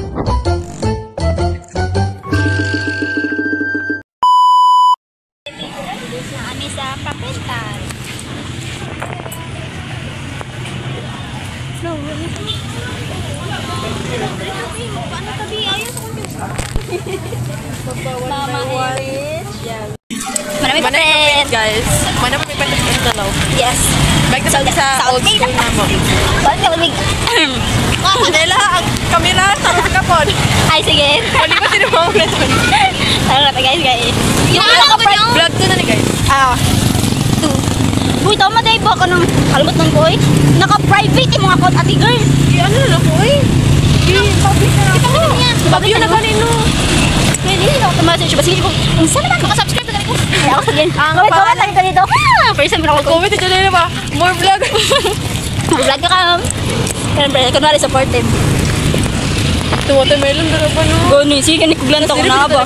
Kami sa Kapitan. No, paano tabi? Ayos ako Mama Erich. Marami pa friends, guys. Mana pa may patis sa dalaw. Yes. Balik na sa old school na mo. Balik ka malig. Kanila, ang kamera, taro sa kapon. Ay, sige. Hindi ba sinumaw na ito? Tara na, guys. Vlog to na ni guys. Uy, tama tayo ba ka ng kalmot ng boy? Naka-private yung mga account, ate girl. Ano na ako eh? Public na ako. Public na kanino. Pwede, naka-message ba? Sige ko, saan naman? Maka-subscribe na ko. Ay, ako sige. Comment lang ka dito. First time ako. Comment ito na ba? More vlog. More vlog ka kam. Kunwari supported. Ito watermelon na ba no? Gano'n, sige, nikuglan ito ko na ba?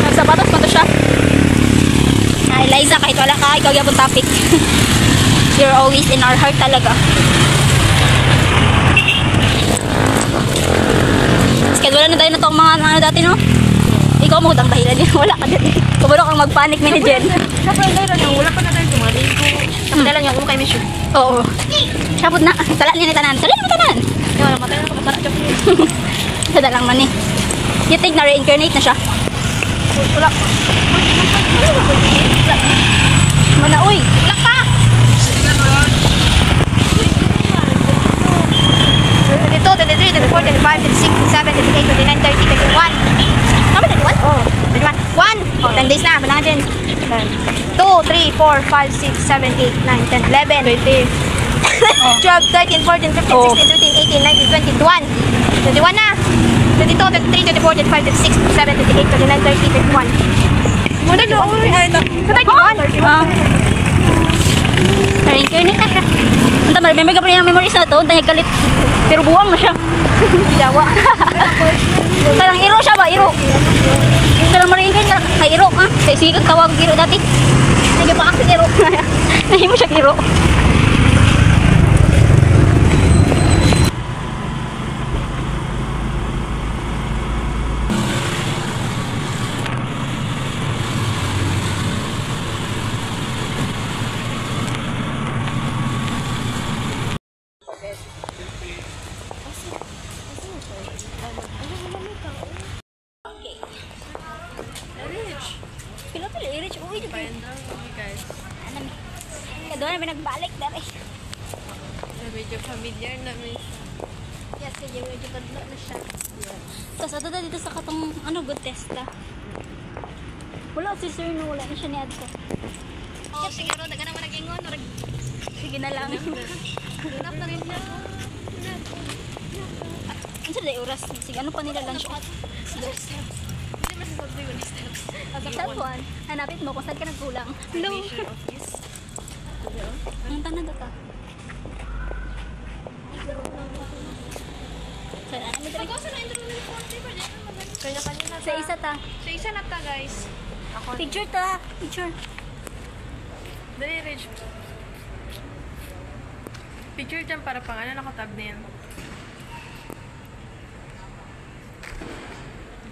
Nagsapatos pa to siya. Eliza, kahit wala ka, ikaw yung topic. You're always in our heart talaga. Schedule na tayo na itong mga ano dati, no? Ikaw mo hutang dahilan din. Wala ka dati. Kumano kang mag-panic, manager. Siyempre, wala pa na tayo tumali ko. Samadala niya ako kay Miss Yu. Oo. Sabot na. Tala niya na tanan. Tala niya na tanan. Wala matay na kapatara. Sada lang man eh. You think na reincarnate na siya? Wala. Mana, uy! Wala ka! 22, 23, 24, 25, 26, 27, 28, 29, 30, 31. Tama, 31? Oh, 31. 1. Oh, 10 days na. Balangan dyan. 2, 3, 4, 5, 6, 7, 8, 9, 10, 11, 20. 12, 13, 14, 15, 16, 17, 18, 19, 20, 21. 21 na. 22, 23, 24, 25, 26, 27, 28, 29, 30, 31. Muna doon. Sa 31. Reincarnate na siya. Anta, may ka pa rin ang memories na ito. Dahil kalit. Pero buwang na siya. Jawa. Parang iro siya ba? Iro. Parang ma-reincarnate ka. Kay iro, ha? Kay sige kang tawag iro dati. Nagyan pa kasi iro. Nahin mo siya iro. Pila-pila, i-reach uwi dito. Guys. Doon na nagbalik dari. Medyo familiar na may. Yes, kaya medyo kadlo na siya. Tapos ato na dito sa katong good testa. Wala si sir no, wala na siya ni Adko. Oh, siguro daga naman nag-ingon. Sige na lang. Hirap na rin na. Ano sa day oras? Sige, ano pa nila lunch? Step 1, hanapit mo kung saan ka nagkulang. Hello. Ang tanong ka. Sa isa ta. Sa isa na ta guys. Picture ta. Picture. Dali, Rich. Picture dyan para pang ano nakatab na yan.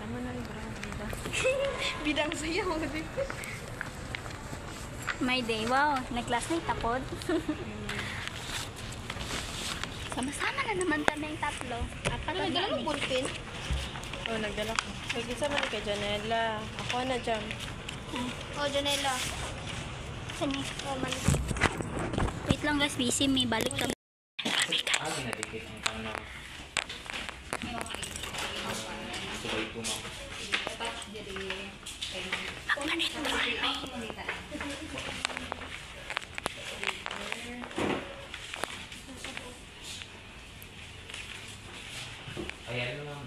Tama na rin parang bida. Bidang sayo. My day. Wow. Nag-classmate tapod. Sama-sama na naman kami yung tatlo. Nagdala mo ballpen? Oo, nagdala ko. Nagkisa man kay Janela. Ako na dyan. Oh, Janela. Saan niya? Oh, wait lang guys, busy. May balik kami. Nadikit ang tanong. Subay tumaw. Ang ganit ba? Ayan mo lang.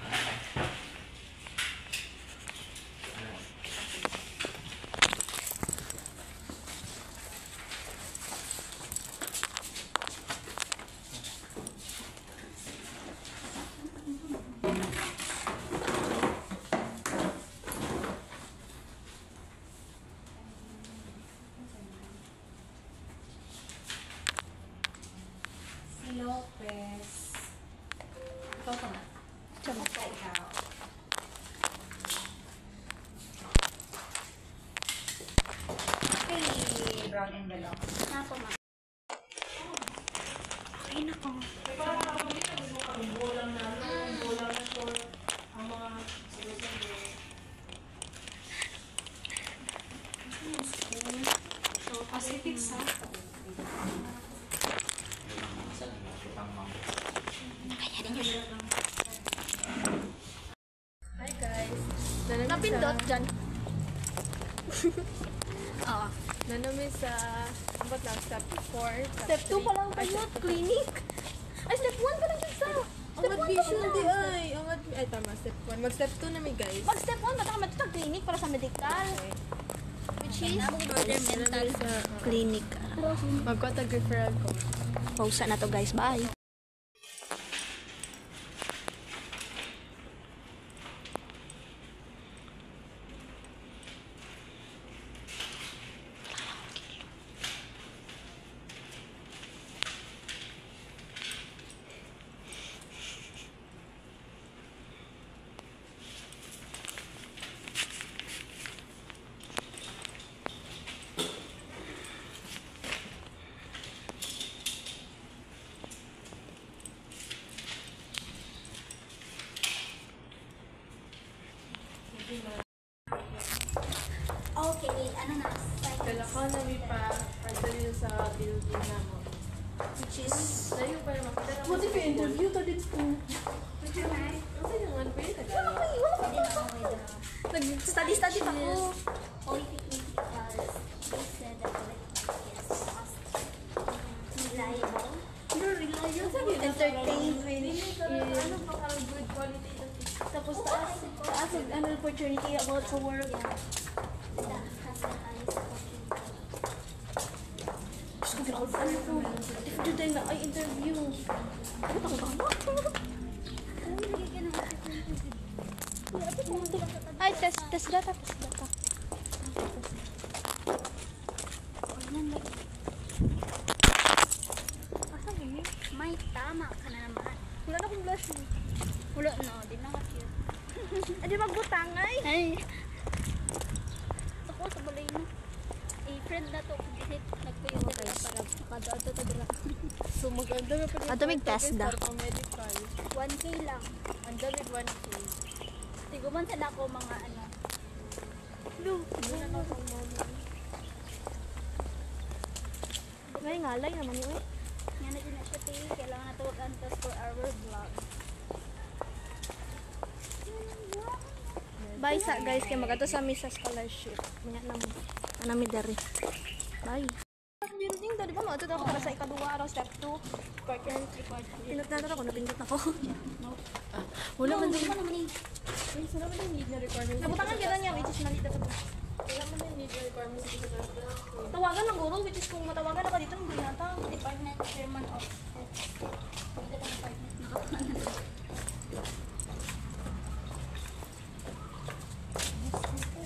Lopez. Brown envelope. Nako, ma. Ay, nako. Saan yung utang mo? Hi guys. Napindot dyan. Oo. Nanami sa abot lang step 4. Step 2 pa lang kayo, clinic. Ay, step 1 pa lang yun sa. Ang admission di ay. Ay tama, step 1. Mag step 2 na may guys. Pag step 1, mataka matutag clinic para sa medical. Which is mental clinic. Magkotag referral ko. Pausa na to guys, bye. Okay, ano na? Kailangan namin pa pagdali sa building na mo. Which is... Layo pa naman. What if you interview to dito? Kasi naman pa yun. Nag-study pa ko. Polytechnic because they said that polytechnic is fast, reliable. Entertainment is... Ano pa karang good quality? Tapos taas ang opportunity about sa work. That has the highest opportunity. Gusto ko grabe. Ano ko? If today na ay interview. Ano ba ka ba? Ay, test data. Asan yun? May tama ka na naman. Wala na akong blush. Wala no, di na ka-cute. Adi magbutang ay. Ay. Ako sa balay na. Eh, friend na to. Nagpuyo ko para makadato to dila. So maganda na pa rin. Ato may test da. Medical. 1K lang. Ang dami 1K. Tiguman sa ako mga ano. Wala na akong mama. May ngalay naman yun eh. Nga na din na siya tayo. Kailangan na to antas for our vlog. Bye sa guys kay magato sa misa scholarship. Mga nami dari. Bye. Building dali ba mo ato daw para sa ikaduha araw step 2 part 3 part 4. Pinot na ako napindot ako. Wala man din. Wala man din need na requirement. Nabutangan kita niya which is nalita pa. Wala man din need na requirement sa dito. Tawagan ng guro which is kung matawagan ako dito ng yata department chairman of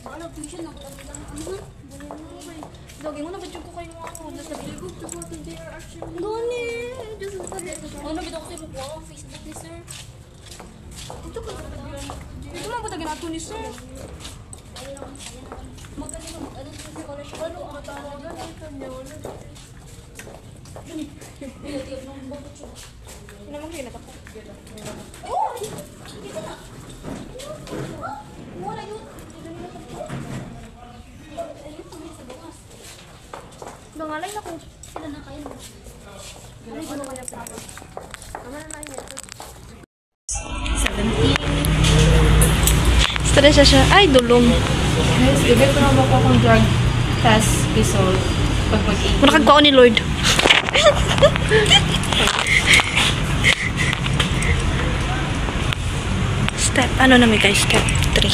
Wala tuition ako lang ano. Doging mo na badyo ko kayo ako na sa Good to go to there actually. Gani, just ano bitaw ko mo ang Facebook ni sir. Dito ko dito lang ba tagin ato ni sir? Magaling mo ano sa scholarship ano ang Tawagan ito niya. Wala. Sino mong kinat ako? Oh! Kita na! Wala yun! Nangalay na ko. Sila na kayo. Ano yung kaya pa? Tama na lang ito. 17. Stress siya. Ay, dulong. Guys, bigay ko naman po akong drug test result pag mag-18. Muna kagpao ni Lord. Step, ano na may guys? Step 3.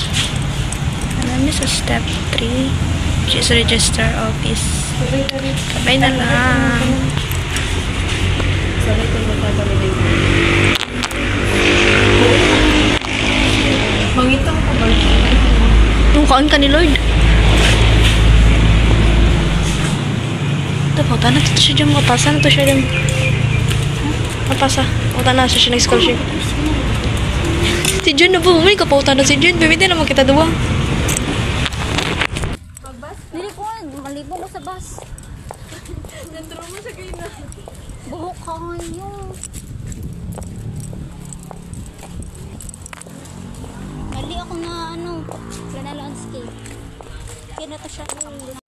Ano na sa step 3? Which is register office. Sabay na lang. Sabay ko yung pagpapalagay. Mangitang ko ba? Nung kaon ka ni Lord. Tapos, na ito siya dyan mapasa. Na ito siya dyan. Mapasa. Punta na siya ng scholarship. Si Jun na po. May kapautan na si Jun. Pwede naman kita duwa. Dili ko, malibog ko sa bus. Nandro mo sa gina. Buhok kayo. Mali ako na ano, wala na landscape. Kaya na to siya.